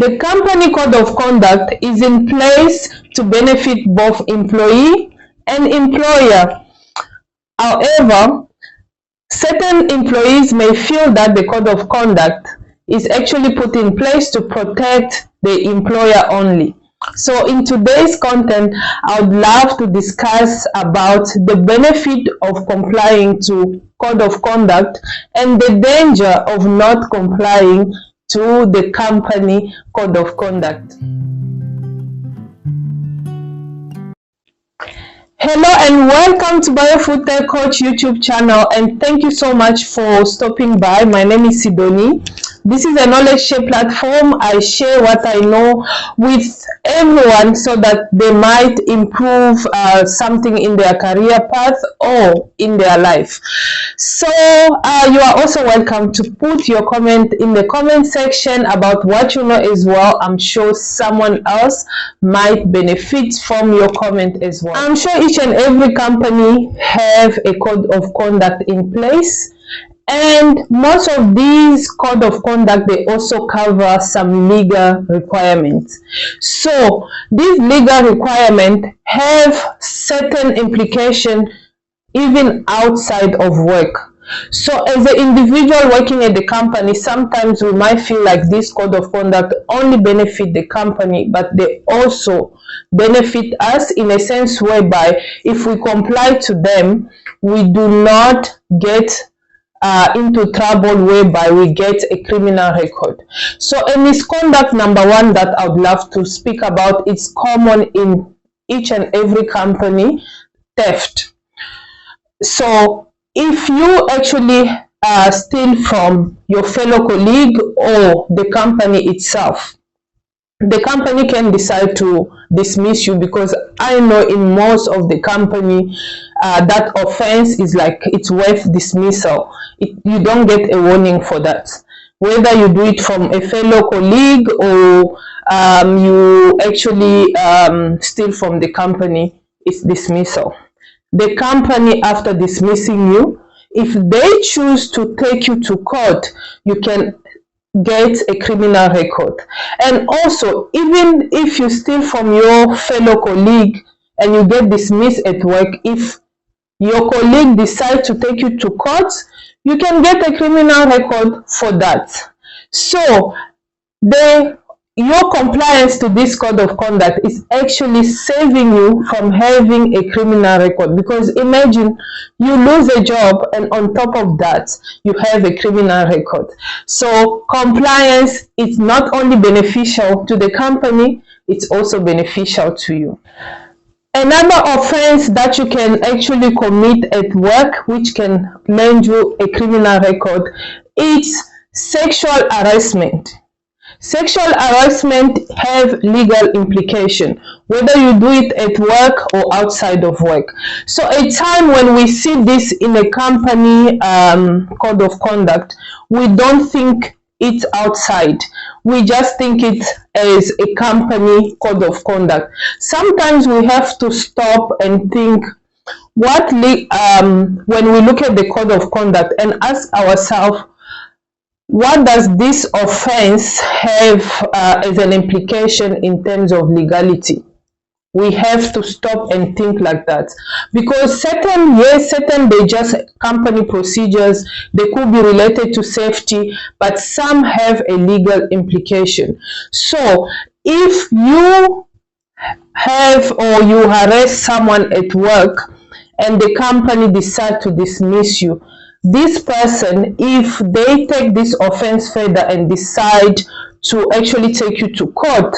The company code of conduct is in place to benefit both employee and employer. However, certain employees may feel that the code of conduct is actually put in place to protect the employer only. So in today's content, I would love to discuss about the benefit of complying to code of conduct and the danger of not complying to the company code of conduct. Hello and welcome to Biofood Tech Coach YouTube channel, and thank you so much for stopping by. My name is Sidonie. This is a knowledge share platform. I share what I know with everyone so that they might improve something in their career path or in their life. So you are also welcome to put your comment in the comment section about what you know as well. I'm sure someone else might benefit from your comment as well. I'm sure each and every company have a code of conduct in place, and most of these code of conduct, they also cover some legal requirements. So these legal requirements have certain implications even outside of work. So as an individual working at the company, sometimes we might feel like this code of conduct only benefit the company, but they also benefit us in a sense whereby if we comply to them, we do not get into trouble whereby we get a criminal record. So a misconduct number one that I would love to speak about, it's common in each and every company: theft. So if you actually steal from your fellow colleague or the company itself, the company can decide to dismiss you, because I know in most of the company that offense is like it's worth dismissal. You don't get a warning for that. Whether you do it from a fellow colleague or you actually steal from the company, it's dismissal. The company, after dismissing you, if they choose to take you to court, you can get a criminal record. And also, even if you steal from your fellow colleague and you get dismissed at work, if your colleague decides to take you to court, you can get a criminal record for that. So your compliance to this code of conduct is actually saving you from having a criminal record, because imagine you lose a job and on top of that you have a criminal record. So compliance is not only beneficial to the company, it's also beneficial to you. Another offense that you can actually commit at work, which can land you a criminal record, is sexual harassment. Sexual harassment have legal implication, whether you do it at work or outside of work. So a time when we see this in a company code of conduct, we don't think it's outside. We just think it as a company code of conduct. Sometimes we have to stop and think, when we look at the code of conduct, and ask ourselves, what does this offense have as an implication in terms of legality? We have to stop and think like that, because certain they just company procedures, they could be related to safety, but some have a legal implication. So if you have or you harass someone at work and the company decide to dismiss you, this person, if they take this offense further and decide to actually take you to court,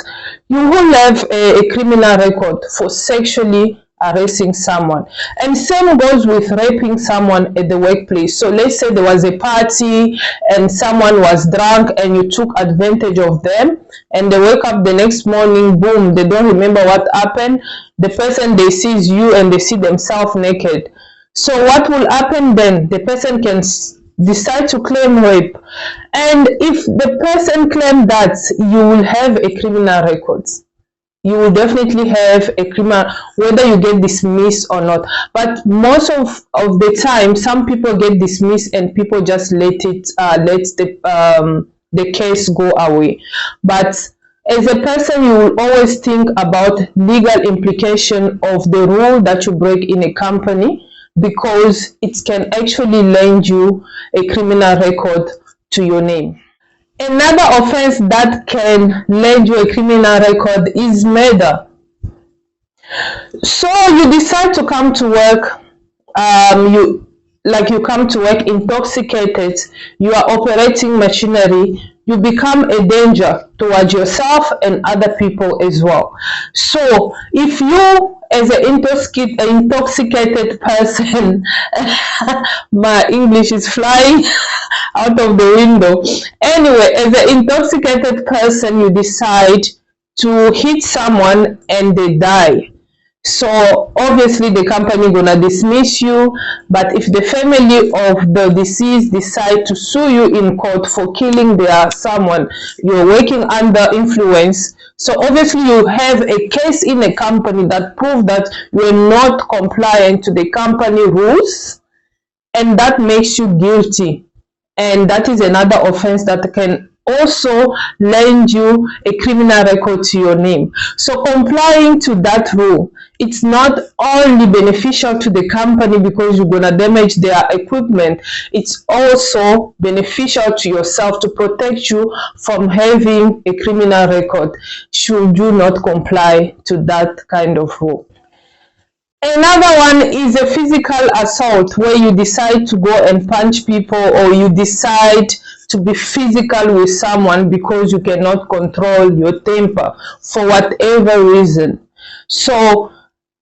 you will have a criminal record for sexually harassing someone. And same goes with raping someone at the workplace. So let's say there was a party and someone was drunk and you took advantage of them, and they wake up the next morning, boom, they don't remember what happened. The person, they sees you and they see themselves naked. So what will happen then? The person can decide to claim rape, and if the person claims that, you will have a criminal record. You will definitely have a criminal, whether you get dismissed or not. But most of the time, some people get dismissed and people just let the case go away. But As a person, you will always think about legal implication of the rule that you break in a company, because it can actually lend you a criminal record to your name. Another offense that can lend you a criminal record is murder. So you decide to come to work, you come to work intoxicated, you are operating machinery, you become a danger towards yourself and other people as well. So if you, as an intoxicated person, my English is flying out of the window. Anyway, as an intoxicated person, you decide to hit someone and they die. So obviously the company gonna dismiss you, but if the family of the deceased decide to sue you in court for killing their someone, you're working under influence. So obviously you have a case in a company that proves that you're not compliant to the company rules, and that makes you guilty. And that is another offense that can also lend you a criminal record to your name. So complying to that rule, it's not only beneficial to the company because you're going to damage their equipment, it's also beneficial to yourself to protect you from having a criminal record should you not comply to that kind of rule. Another one is a physical assault, where you decide to go and punch people, or you decide to be physical with someone because you cannot control your temper for whatever reason. So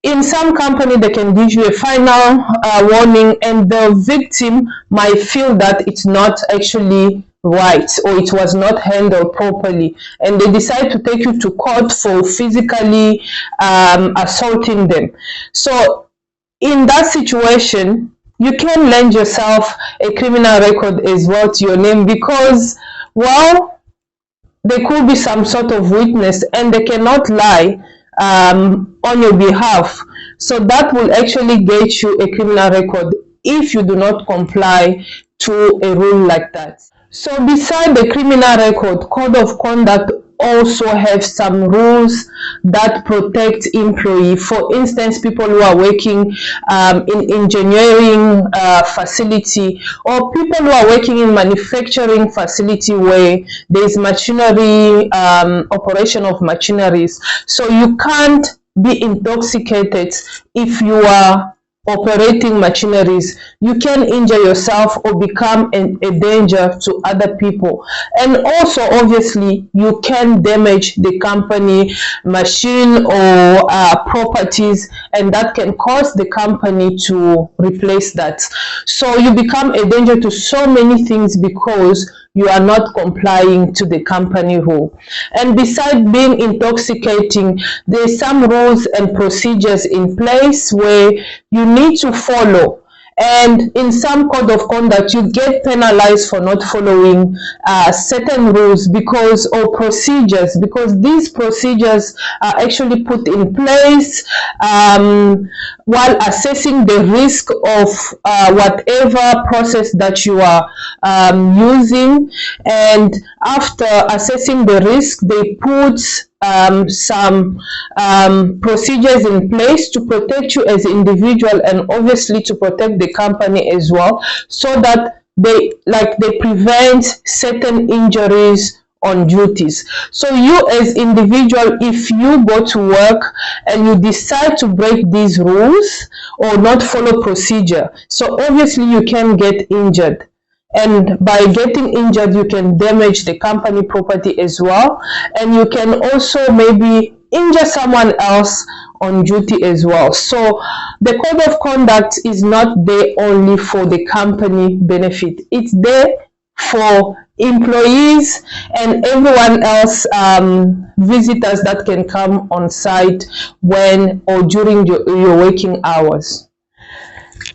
in some company, they can give you a final warning, and the victim might feel that it's not actually right, or it was not handled properly, and they decide to take you to court for physically assaulting them. So in that situation, you can lend yourself a criminal record as well to your name, because, well, there could be some sort of witness and they cannot lie on your behalf. So that will actually get you a criminal record if you do not comply to a rule like that. So beside the criminal record, code of conduct also have some rules that protect employees. For instance, people who are working in engineering facility, or people who are working in manufacturing facility where there is machinery, operation of machineries. So you can't be intoxicated if you are operating machineries. You can injure yourself or become a danger to other people, and also obviously you can damage the company machine or properties, and that can cause the company to replace that. So you become a danger to so many things because you are not complying to the company rule. And besides being intoxicating, there's some rules and procedures in place where you need to follow. And in some code of conduct, you get penalized for not following certain rules or procedures, because these procedures are actually put in place while assessing the risk of whatever process that you are using. And after assessing the risk, they put some procedures in place to protect you as an individual, and obviously to protect the company as well, so that they prevent certain injuries on duties. So you as individual, if you go to work and you decide to break these rules or not follow procedure, so obviously you can get injured. And by getting injured, you can damage the company property as well. And you can also maybe injure someone else on duty as well. So the code of conduct is not there only for the company benefit. It's there for employees and everyone else, visitors that can come on site when or during your working hours.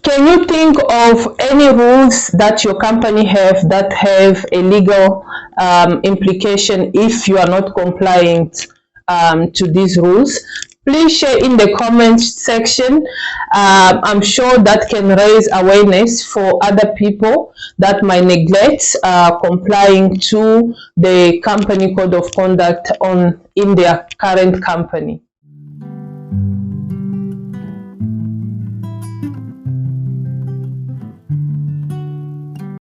Can you think of any rules that your company have that have a legal implication if you are not compliant to these rules? Please share in the comment section. I'm sure that can raise awareness for other people that might neglect complying to the company code of conduct in their current company.